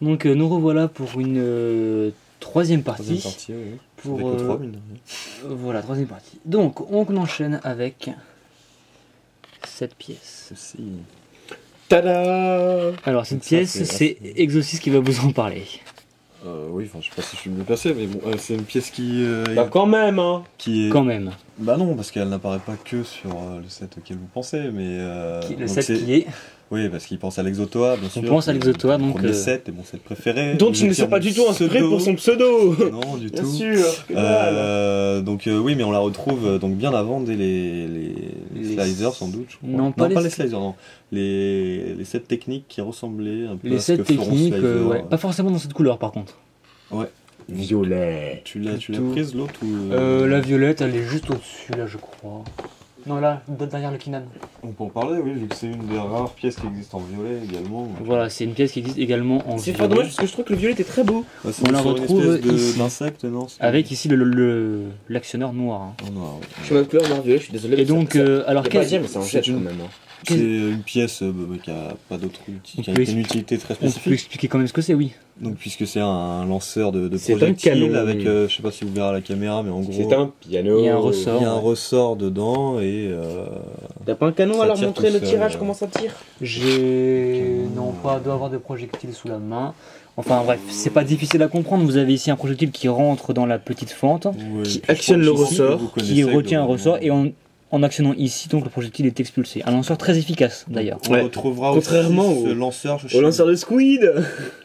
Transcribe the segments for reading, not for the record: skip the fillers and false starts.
Donc nous revoilà pour une troisième partie. Oui. Pour, Avec le 3, mine de rien. voilà, troisième partie. Donc on enchaîne avec cette pièce. Ceci. Tada! Alors cette Donc ça, pièce, c'est c'est assez- Exorcist qui va vous en parler. Oui, enfin, je sais pas si je suis mieux placé, mais bon, c'est une pièce Bah quand même, hein! qui est... Quand même. Bah non, parce qu'elle n'apparaît pas que sur le set auquel vous pensez, mais... Le donc set c'est- qui est... Oui, parce qu'il pense à l'Exotoa, bien sûr. pense à l'Exotoa, donc, Premier set, et mon set préféré. Donc il ne s'est pas du tout inspiré pour son pseudo! Non, du Bien tout. sûr! que dalle. Donc oui, mais on la retrouve donc bien avant dès les sliders sans doute. Je crois. Non, pas les- les sliders, non. Les sets techniques qui ressemblaient un peu Les à ce sets que feront techniques, Slider. ouais. Pas forcément dans cette couleur par contre. Ouais. Violet. Tu l'as Plutôt- prise l'autre ou La violette, elle est juste au-dessus là, je crois. Non, là, derrière le Kinan. On peut en parler, oui, vu que c'est une des rares pièces qui existent en violet également. Voilà, c'est une pièce qui existe également en C'est violet. pas dommage parce que je trouve que le violet était très beau. Ouais, c'est On la sur une retrouve espèce ici. d'insecte, non c'est- Avec ici l'actionneur noir. hein. En noir, ouais. Je suis ma couleur noir violet, je suis désolé. Et donc, alors il y a pas à qu'est-ce dire, mais c'est un jet c'est quand une- même. Hein. C'est une pièce qui a pas d'autre On qui a peut une utilité très on peut spécifique. expliquer quand même ce que c'est, oui. Donc puisque c'est un lanceur de C'est un projectiles canon. avec, je sais pas si vous verrez à la caméra, mais en gros, C'est un piano. Il y a un ressort. il y a un ouais. ressort dedans et T'as pas un canon Ça à leur tire montrer tout le seul, tirage, ouais. comment ça tire? J'ai... Non, pas doit avoir de projectile sous la main. Enfin bref, c'est pas difficile à comprendre. Vous avez ici un projectile qui rentre dans la petite fente, Qui actionne le ressort, qui retient un ressort, et en actionnant ici, donc le projectile est expulsé. Un lanceur très efficace d'ailleurs. On Ouais. retrouvera Contrairement aussi ce au- lanceur. Au lanceur de squid!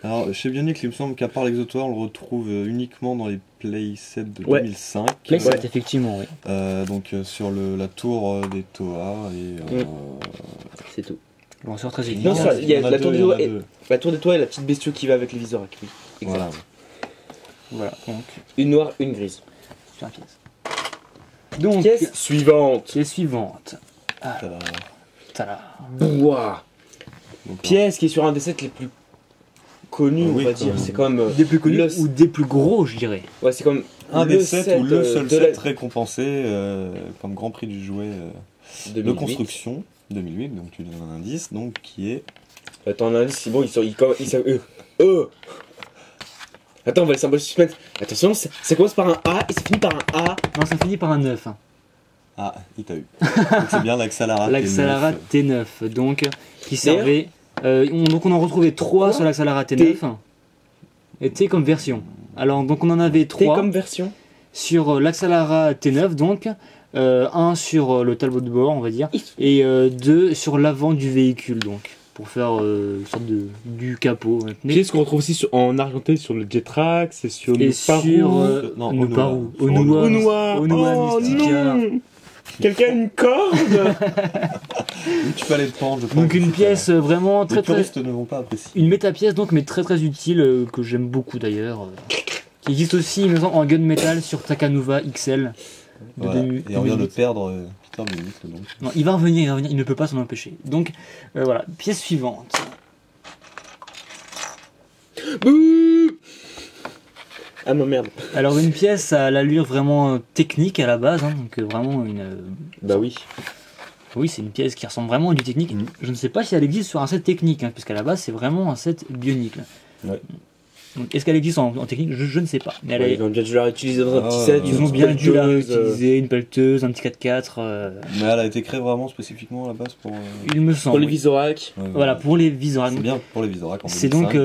Alors chez Bionic, il me semble qu'à part l'Exotoa, on le retrouve uniquement dans les playsets de Ouais. 2005. Playset, Ouais. effectivement, oui. Donc sur la tour des Toa et C'est tout. Lanceur très Non, efficace. ça, il y a en a la deux, tour il des y en a toits et- deux. La tour des toits et la petite bestiole qui va avec les visorac, oui. Exact. Voilà. Voilà, donc, Une noire, une grise. c'est la pièce. Donc, Pièce suivante. pièce suivante. Tada. Tada. Ouah. Donc, Pièce qui est sur un des sets les plus connus, Ah on oui, va quand dire. même. C'est quand même. Des plus connus le- ou des plus gros, je dirais. Ouais, c'est comme. un le des sets ou le seul de set la- récompensé comme Grand Prix du jouet de 2008. construction 2008, donc tu donnes un indice, donc qui est Attends, un indice, c'est bon, Attends, on va laisser un peu de suspense. Attention, ça commence par un A et ça finit par un A. Non, ça finit par un 9. Hein. ah, il t'a eu. Donc c'est bien l'Axalara. L'Axalara T9. T9, donc, qui servait. Donc on en retrouvait 3 sur l'Axalara T9. Et T comme version. Alors, donc on en avait T 3 comme version. sur l'Axalara T9, donc. Un sur le tableau de bord, on va dire. Et 2 sur l'avant du véhicule, donc. Pour faire une sorte du capot. Mais- Pièce qu'on retrouve aussi en argenté sur le Jetrax et sur et le sur Parou. Non, Nuparu. Onua. Onua. Onua. Onua Oh Mystica. non. Quelqu'un a une corde. Oui, tu peux aller le prendre, je pense. Donc une pièce vraiment Les très très... puristes ne vont pas apprécier. Une méta-pièce donc, mais très très utile, que j'aime beaucoup d'ailleurs. Qui existe aussi, il me semble, en gunmetal sur Takanuva XL. de Voilà. 2000. Et on vient de perdre Peter Bionic, donc. Non, il va revenir, il ne peut pas s'en empêcher. Donc voilà, pièce suivante. Bouh. Ah non, merde. Alors une pièce à l'allure vraiment technique à la base, hein, donc vraiment une... Bah oui. Oui, c'est une pièce qui ressemble vraiment à du technique. Mhm. Je ne sais pas si elle existe sur un set technique, hein, puisqu'à la base c'est vraiment un set bionique. Là. Ouais. Donc est-ce qu'elle existe en technique, je ne sais pas. Mais elle Ouais, est- ils ont bien dû la réutiliser dans un Ah, petit set. Ils une ont bien dû la pelleteuse, réutiliser, une pelleteuse, un petit 4x4, Mais elle a été créée vraiment spécifiquement à la base pour. il me semble. Pour les oui. visorac. Voilà, pour les Visorac. C'est bien pour les Visorac. C'est donc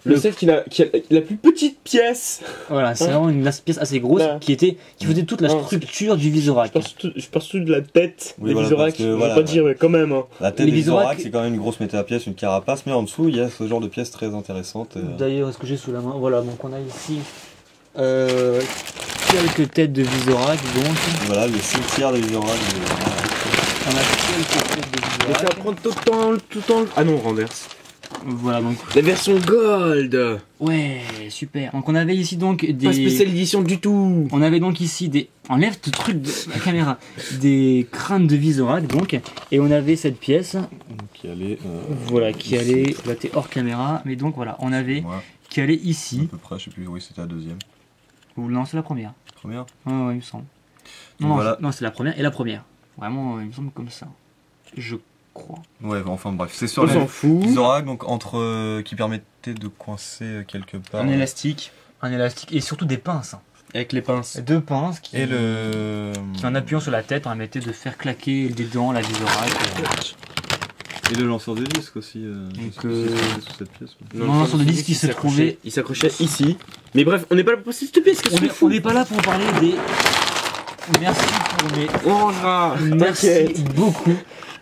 Le set qui a la plus petite pièce. voilà, c'est vraiment une pièce assez grosse Là. qui faisait toute la Non, structure du Visorac. Je pars surtout de la tête Oui, des voilà, visorac. parce que, Je voilà, vais pas dire, mais quand même. Hein. La tête Les des Visorac, Visorac, c'est quand même une grosse méta-pièce, une carapace, mais en dessous, il y a ce genre de pièce très intéressante. D'ailleurs, ce que j'ai sous la main, voilà, donc on a ici quelques têtes de Visorac, donc Voilà, le cimetière des Visorac. on a quelques têtes de Mais ça va Visorac. prendre tout le temps. Ah non, renverse. Voilà, donc La version gold. ouais, super. Donc on avait ici donc des... Pas spéciale édition du tout. On avait donc ici des... Enlève ce truc de la caméra. Des crânes de Visorac, donc. Et on avait cette pièce, Qui allait. voilà, qui ici. allait... Là, t'es hors caméra, mais donc voilà, on avait... Moi, Qui allait à ici. peu près, je sais plus, oui, c'était la deuxième. Ou non, c'est la première. Première. Ouais, ouais, il me semble. Non, non, Voilà. non, c'est la première et la première. Vraiment, il me semble comme ça. Je crois. Ouais, enfin bref, c'est sur On les s'en fout. Visorac, donc qui permettait de coincer quelque part. Un élastique Un élastique et surtout des pinces. avec les pinces. 2 pinces qui, Et le. qui en appuyant sur la tête permettaient de faire claquer des dents la Visorac. Et le lanceur de disque aussi. Donc, je sais pas si c'était sous cette pièce. Non, un lanceur de disque qui se trouvait. Il s'accrochait ici. Mais bref, on n'est pas là pour passer cette pièce. On n'est pas là pour parler des. Merci pour mes. On rangera. Merci beaucoup.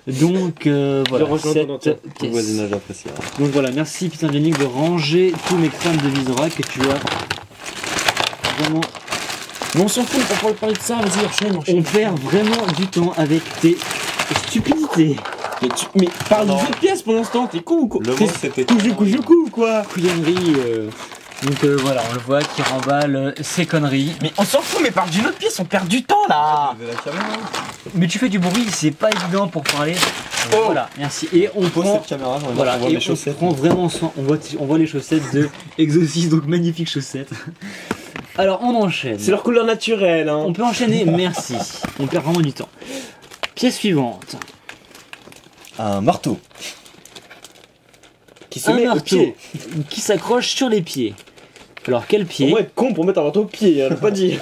Donc voilà, Je rejoins ton entier. cette Tout pièce. voisinage appréciable. Donc voilà, merci Peter Bionic de ranger tous mes crânes de Visorac que tu as vraiment. Mais on s'en fout, on peut parler de ça. Vas-y, enchaîne. On perd vraiment du temps avec tes stupidités. Mais parle de cette pièce pour l'instant, t'es con ou quoi? Le mot c'était. Coucou ou quoi? Couillonnerie. Donc voilà, on le voit qui remballe ses conneries. Mais on s'en fout, mais parle d'une autre pièce, on perd du temps là. Levez la caméra. Mais tu fais du bruit, c'est pas évident pour parler. Oh. Voilà, merci. Et on Pose prend. cette caméra, j'en ai marre Voilà, qu'on voit et mes on chaussettes. prend vraiment soin. On voit les chaussettes de Exorcist, donc magnifiques chaussettes. Alors on enchaîne. C'est leur couleur naturelle, hein. On peut enchaîner, merci. On perd vraiment du temps. Pièce suivante. Un marteau. Qui se Un met au marteau pied. qui s'accroche sur les pieds. Alors quel Au pied? moins être con pour mettre un marteau au pied, hein, je peux pas dire.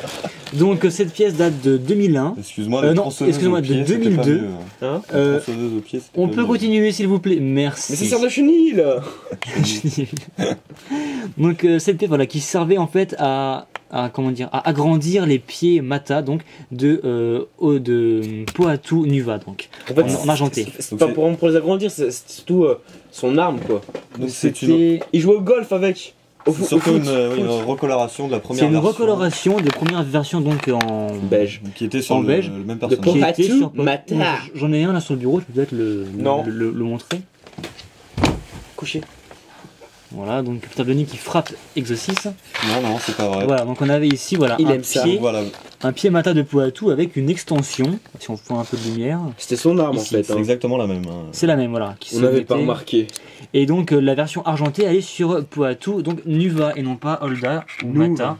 Donc cette pièce date de 2001. Excuse-moi, non, les tronçonneuses excuse-moi, au de pied, c'était pas 2002. mieux, hein. Hein? Les tronçonneuses au pied, c'était On pas peut mieux. continuer s'il vous plaît, merci. Mais ça sert de chenille là. Donc cette pièce voilà, qui servait en fait à comment dire, à agrandir les pieds Mata donc de Poatou Nuva donc En fait, en argenté. C'est pas pour les agrandir, c'est surtout son arme quoi. Donc c'est une, C'était Il jouait au golf avec. Au c'est foot. surtout une, foot. une recoloration de la première c'est une version. recoloration des premières versions donc en Beige. Qui était sur En le, beige. le même De personnage. qui Poatou était sur Mata. J'en ai un là sur le bureau, je peux peut-être le montrer. Couché. Voilà, donc Peter Bionic qui frappe Exorcist. Non, c'est pas vrai. Voilà, donc on avait ici voilà Il un aime ça. pied, Voilà, un pied Mata de Poatou avec une extension. Si on voit un peu de lumière, C'était son arme en Ici, fait. c'est hein. exactement la même. hein. c'est la même voilà. Qui On se n'avait pas mettait. remarqué. Et donc la version argentée elle est sur Poatou, donc Nuva et non pas Holda ou Mata,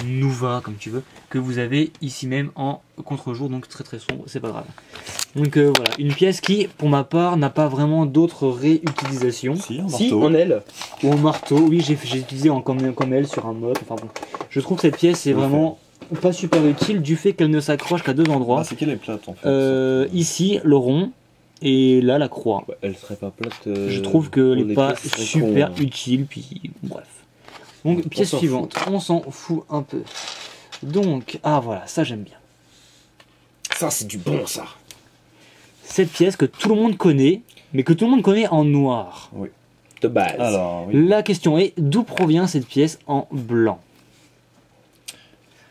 Nuva comme tu veux, que vous avez ici même en contre-jour, donc très très sombre, c'est pas grave. Donc voilà, une pièce qui pour ma part n'a pas vraiment d'autres réutilisations. Si, un Si, marteau. en elle. Ou en marteau, oui j'ai utilisé comme elle sur un mode, enfin bon. Je trouve que cette pièce est vraiment pas super utile du fait qu'elle ne s'accroche qu'à 2 endroits. Ah, c'est qu'elle est plate en fait. Ici le rond et là la croix. Bah, elle serait pas plate. Je trouve qu'elle pour n'est les pas pièces, ce serait super con, hein. utile, puis bref. Donc pièce s'en suivante, on s'en fout un peu. Donc, ah voilà, ça j'aime bien. Ça, c'est du bon ça. Cette pièce que tout le monde connaît, mais que tout le monde connaît en noir. De base. Alors, oui, La question est, d'où provient cette pièce en blanc?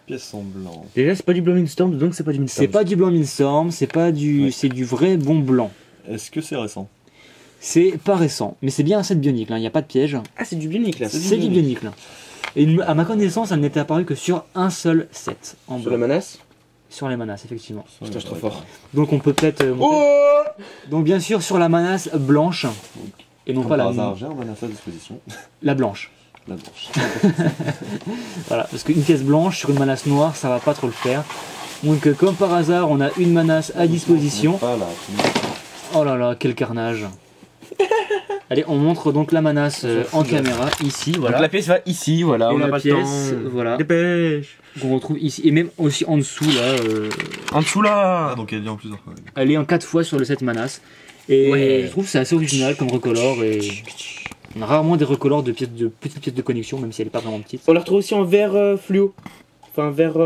pièce en blanc. Déjà, c'est pas du Blowing Storm, donc c'est pas du Mindstorm. C'est pas du blanc Mindstorm, c'est pas du, Ouais. c'est du vrai bon blanc. Est-ce que c'est récent? C'est pas récent, mais c'est bien un set bionique, il n'y a pas de piège. Ah, c'est du Bionic là. C'est du bionique là. Et à ma connaissance, elle n'était apparue que sur un seul set en Sur la blanc. menace. Sur les manas, effectivement. Putain, je suis trop fort. Donc on peut peut-être monter. Oh. Donc bien sûr sur la manasse blanche et non Comme pas par la, hasard, j'ai un mana à sa disposition. la blanche. La blanche. Voilà, parce qu'une pièce blanche sur une manasse noire, ça va pas trop le faire. Donc comme par hasard, on a une manasse à disposition. Pas là. Oh là là, quel carnage. Allez, on montre donc la manasse en caméra ici, voilà. Donc la pièce va ici, voilà. Et on n'a la pas pièce, le temps. voilà, Dépêche. qu'on retrouve ici et même aussi en dessous là. En dessous Ah, là. donc elle est en plusieurs fois. Elle est en 4 fois sur le set manasse. Et Ouais. je trouve que c'est assez original comme recolore et on a rarement des recolores de petites pièces de connexion, même si elle est pas vraiment petite. On la retrouve aussi en vert fluo. Enfin, vert.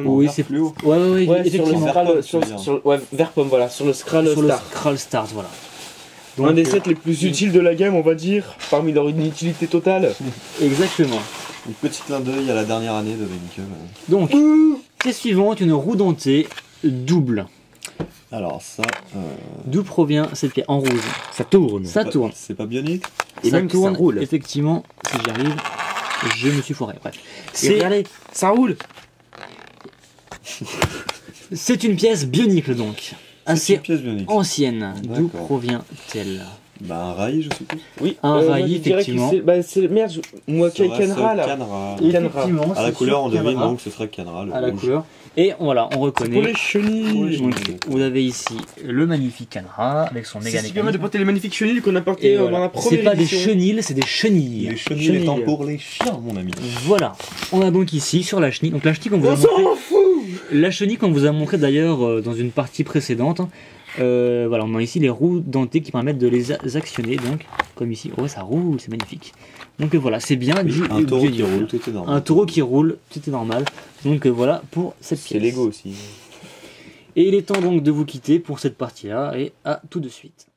Oui, Vert c'est fluo. Ouais, Ouais, sur le effectivement. Vert Skral. pomme, Sur, tu veux dire. ouais, vert pomme, voilà. Sur le Skral Sur le Star. Skral Stars, voilà. Un des Donc, sets les plus utiles de la game, on va dire. Parmi leur utilité totale. exactement. Un petit clin d'œil à la dernière année de Véhicule. Donc, pièce suivante, une roue dentée double. Alors ça. D'où provient cette pièce en rouge? Ça tourne. Ça tourne. C'est pas bionique? Et Ça même que tourne, ça roule. effectivement, si j'y arrive, je me suis foiré. Bref. Et regardez, ça roule. C'est une pièce bionique donc, C'est assez une pièce bionique. ancienne. D'où D'accord. provient-elle? Bah un rail, je suppose. Oui, Un moi, rail, je dirais que effectivement. c'est merde, moi Ça reste Canra là. Canra. Effectivement, À la c'est couleur, on sur devine Canra, donc ce serait Canra, le à la rouge. couleur. Et voilà, on Pour reconnaît. les chenilles. Donc, vous avez ici le magnifique Canra avec son C'est méga ce qui permet de mécanisme. porter les magnifiques chenilles qu'on a Et portées voilà. dans la C'est première pas des édition. chenilles, c'est des chenilles. Les chenilles Chenilles. étant pour les chiens, mon ami. Voilà, on a donc ici sur la chenille. Donc la chenille qu'on vous a On montré, s'en fout. la chenille qu'on vous a montré d'ailleurs dans une partie précédente. Voilà, on a ici les roues dentées qui permettent de les actionner. Donc comme ici, oh ça roule, c'est magnifique. Donc voilà, c'est bien du Un taureau qui bionicle. roule, tout est normal. Un taureau qui roule, tout est normal. Donc voilà pour cette C'est pièce. Lego aussi. Et il est temps donc de vous quitter pour cette partie-là et à tout de suite.